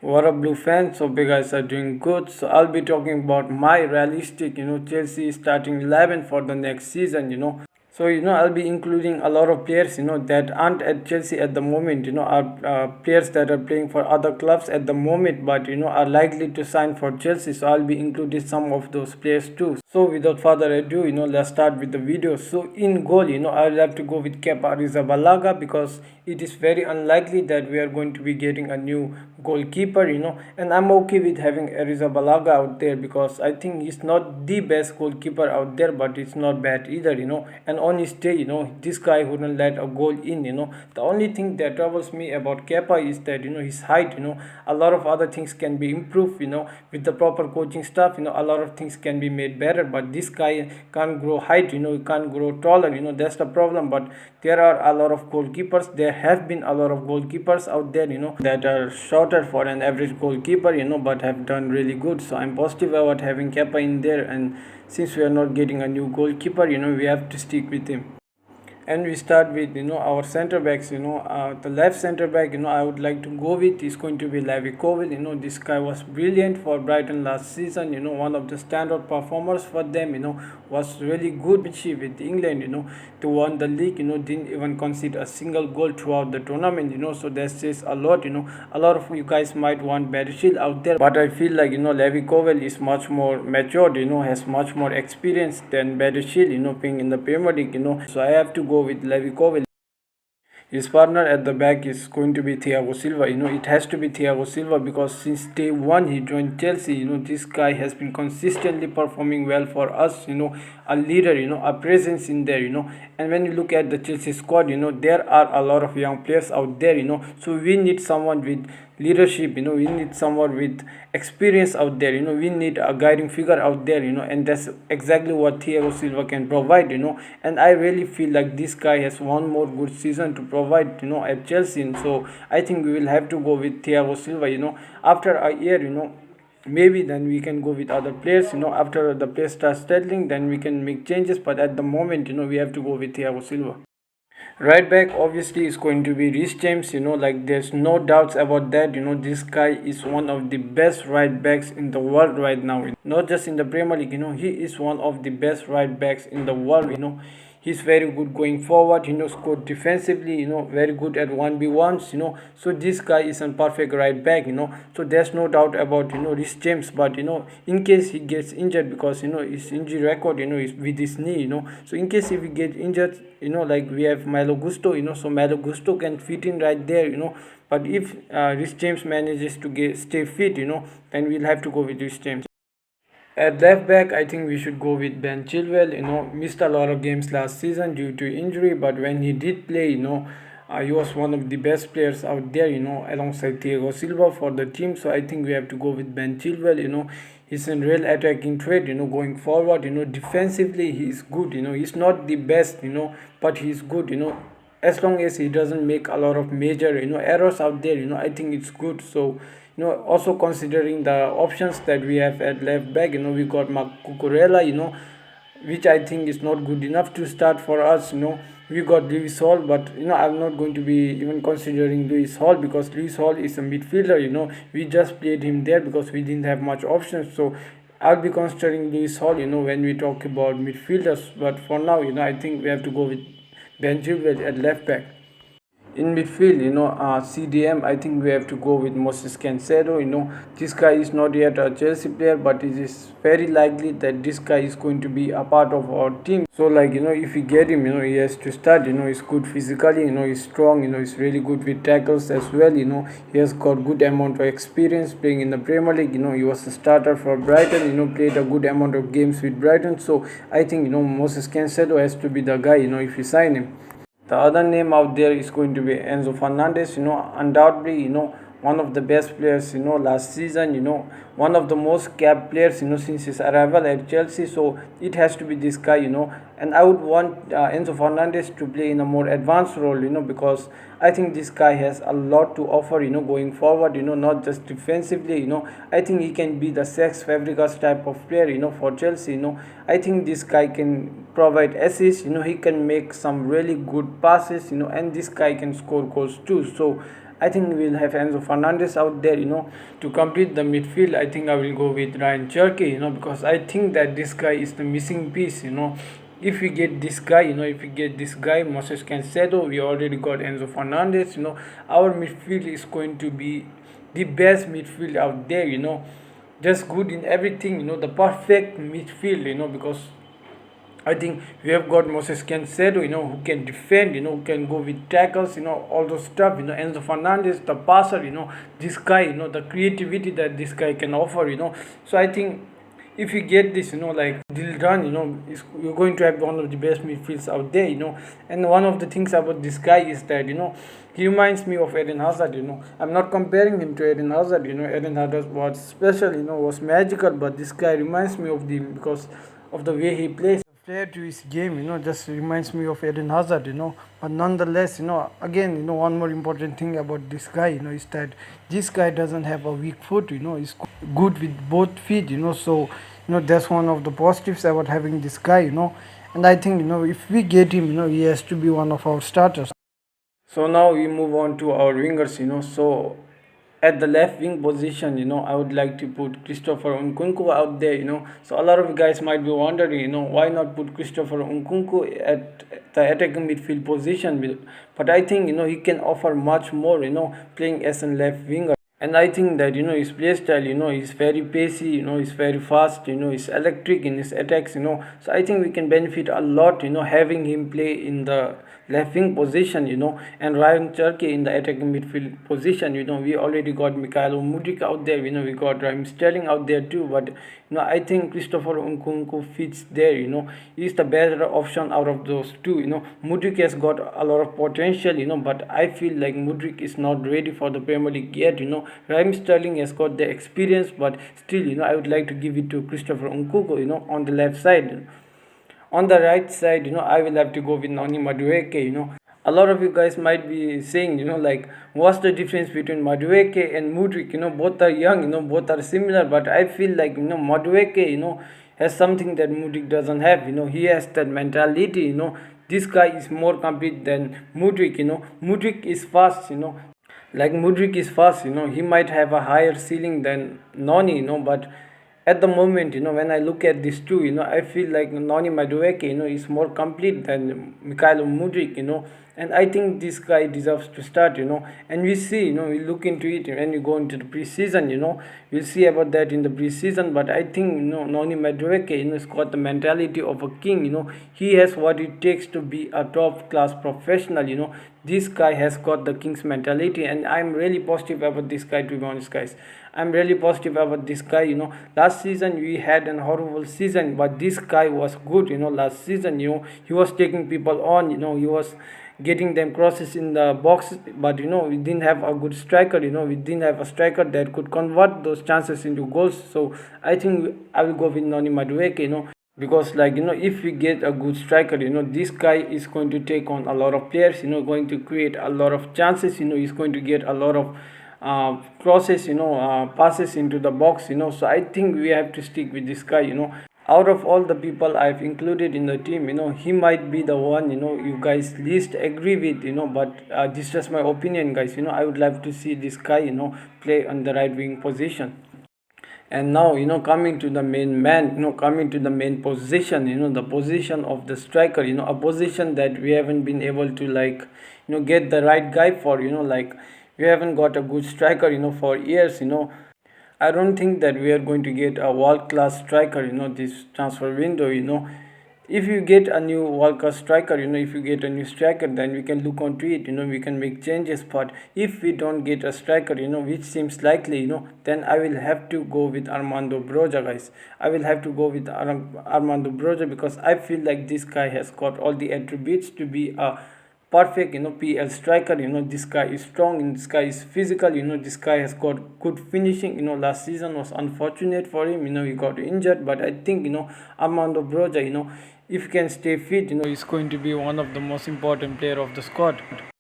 What up, Blue fans? Hope you guys are doing good. So I'll be talking about my realistic, Chelsea starting 11 for the next season. So I'll be including a lot of players, that aren't at Chelsea at the moment. Are players that are playing for other clubs at the moment, but are likely to sign for Chelsea. So I'll be including some of those players too. So without further ado, let's start with the video. So in goal, I'll have to go with Kepa Arrizabalaga because it is very unlikely that we are going to be getting a new goalkeeper, and I'm okay with having Arrizabalaga out there because I think he's not the best goalkeeper out there, but it's not bad either. And on his day, this guy wouldn't let a goal in. The only thing that troubles me about Kepa is that, his height, a lot of other things can be improved, with the proper coaching staff, a lot of things can be made better, but this guy can't grow height, he can't grow taller, that's the problem. But there are a lot of goalkeepers, there have been a lot of goalkeepers out there, that are shorter for an average goalkeeper, but have done really good. So I'm positive about having Kepa in there, and since we are not getting a new goalkeeper, we have to stick with him. And we start with our center backs. The left center back, I would like to go with is going to be Levi Colwill. This guy was brilliant for Brighton last season. One of the standout performers for them. Was really good with England. To won the league. Didn't even concede a single goal throughout the tournament. So that says a lot. A lot of you guys might want Battlefield out there, but I feel like Levi Colwill is much more matured. Has much more experience than Battlefield. Being in the Premier League. So I have to go with Levi Colwill. His partner at the back is going to be Thiago Silva. It has to be Thiago Silva because since day one he joined Chelsea, this guy has been consistently performing well for us, a leader, a presence in there, And when you look at the Chelsea squad, there are a lot of young players out there, So we need someone with leadership, we need someone with experience out there, we need a guiding figure out there, and that's exactly what Thiago Silva can provide, and I really feel like this guy has one more good season to provide, at Chelsea. So I think we will have to go with Thiago Silva, after a year, maybe then we can go with other players, after the players start settling, then we can make changes, but at the moment, we have to go with Thiago Silva. Right back obviously is going to be Reece James, like there's no doubts about that. This guy is one of the best right backs in the world right now. Not just in the Premier League, he is one of the best right backs in the world, He's very good going forward, scored defensively, very good at 1v1s, So this guy is a perfect right back, So there's no doubt about, Reece James, but in case he gets injured, because his injury record, is with his knee, So in case if he gets injured, like we have Malo Gusto, so Malo Gusto can fit in right there, But if Reece James manages to stay fit, then we'll have to go with Reece James. At left back, I think we should go with Ben Chilwell. Missed a lot of games last season due to injury, but when he did play, he was one of the best players out there, alongside Thiago Silva for the team. So I think we have to go with Ben Chilwell. He's a real attacking threat, going forward. Defensively, he's good. He's not the best, but he's good. As long as he doesn't make a lot of major, errors out there, I think it's good. So also considering the options that we have at left back, we got Marc Cucurella, which I think is not good enough to start for us. We got Lewis Hall, but I'm not going to be even considering Lewis Hall because Lewis Hall is a midfielder. We just played him there because we didn't have much options. So I'll be considering Lewis Hall, when we talk about midfielders. But for now, I think we have to go with Ben Chilwell at left back. In midfield, CDM, I think we have to go with Moses Cancelo. This guy is not yet a Chelsea player, but it is very likely that this guy is going to be a part of our team. So, like, if we get him, he has to start. He's good physically, he's strong, he's really good with tackles as well. He has got good amount of experience playing in the Premier League. He was a starter for Brighton, played a good amount of games with Brighton. So, I think, Moses Cancelo has to be the guy, if you sign him. The other name out there is going to be Enzo Fernandez, undoubtedly, one of the best players, last season, one of the most capped players, since his arrival at Chelsea. So it has to be this guy, and I would want Enzo Fernandez to play in a more advanced role, because I think this guy has a lot to offer, going forward, not just defensively, I think he can be the Cesc Fabregas type of player, for Chelsea, I think this guy can provide assists, he can make some really good passes, and this guy can score goals too. So I think we'll have Enzo Fernandez out there, to complete the midfield. I think I will go with Ryan Cherky, because I think that this guy is the missing piece, If we get this guy, Moses Cancedo, we already got Enzo Fernandez, our midfield is going to be the best midfield out there, just good in everything, the perfect midfield, because I think we have got Moses Cancedo, who can defend, who can go with tackles, all those stuff, Enzo Fernandez, the passer, this guy, the creativity that this guy can offer, So I think if you get this, like Dilran, you're going to have one of the best midfields out there, And one of the things about this guy is that, he reminds me of Eden Hazard, I'm not comparing him to Eden Hazard, Eden Hazard was special, was magical, but this guy reminds me of him because of the way he plays. Flair to his game, just reminds me of Eden Hazard, But nonetheless, again, one more important thing about this guy, is that this guy doesn't have a weak foot, he's good with both feet, So, that's one of the positives about having this guy, And I think, if we get him, he has to be one of our starters. So now we move on to our wingers, So at the left wing position, I would like to put Christopher Nkunku out there, So a lot of you guys might be wondering, why not put Christopher Nkunku at the attacking midfield position? But I think, he can offer much more, playing as a left winger. And I think that, his play style, he's very pacey, he's very fast, he's electric in his attacks, So I think we can benefit a lot, having him play in the left wing position, and Ryan Cherky in the attacking midfield position, We already got Mikhailo Mudryk out there, we got Raheem Sterling out there too. But, I think Christopher Nkunku fits there, He's the better option out of those two, Mudryk has got a lot of potential, but I feel like Mudryk is not ready for the Premier League yet, Raheem Sterling has got the experience, but still, I would like to give it to Christopher Nkunku, on the left side. On the right side, I will have to go with Noni Madueke, A lot of you guys might be saying, like, what's the difference between Madueke and Mudryk? Both are young, both are similar, but I feel like, Madueke, has something that Mudryk doesn't have, he has that mentality, This guy is more complete than Mudryk, Mudryk is fast, Like Mudryk is fast, he might have a higher ceiling than Noni, but at the moment, when I look at these two, I feel like Noni Madueke, is more complete than Mikhailo Mudryk, and I think this guy deserves to start, and we see, we look into it when we go into the preseason, we'll see about that in the preseason, but I think, Noni Madueke, has got the mentality of a king, he has what it takes to be a top class professional, this guy has got the king's mentality, and I'm really positive about this guy, to be honest, guys. I'm really positive about this guy, Last season we had an horrible season, but this guy was good, last season, he was taking people on, he was getting them crosses in the box, but we didn't have a good striker, we didn't have a striker that could convert those chances into goals. So I think I will go with Noni Madueke, because, like, if we get a good striker, this guy is going to take on a lot of players, going to create a lot of chances, he's going to get a lot of crosses, passes into the box, So I think we have to stick with this guy, Out of all the people I've included in the team, he might be the one, you guys least agree with, but this is just my opinion, guys. I would love to see this guy, play on the right wing position. And now, coming to the main man, coming to the main position, the position of the striker, a position that we haven't been able to, like, get the right guy for, like, we haven't got a good striker, for years, I don't think that we are going to get a world class striker, this transfer window, If you get a new world class striker, if you get a new striker, then we can look onto it, we can make changes. But if we don't get a striker, which seems likely, then I will have to go with Armando Broja, guys. I will have to go with Armando Broja, because I feel like this guy has got all the attributes to be a perfect, PL striker. This guy is strong, and this guy is physical, this guy has got good finishing. Last season was unfortunate for him, he got injured, but I think, Armando Broja, if he can stay fit, he's going to be one of the most important player of the squad.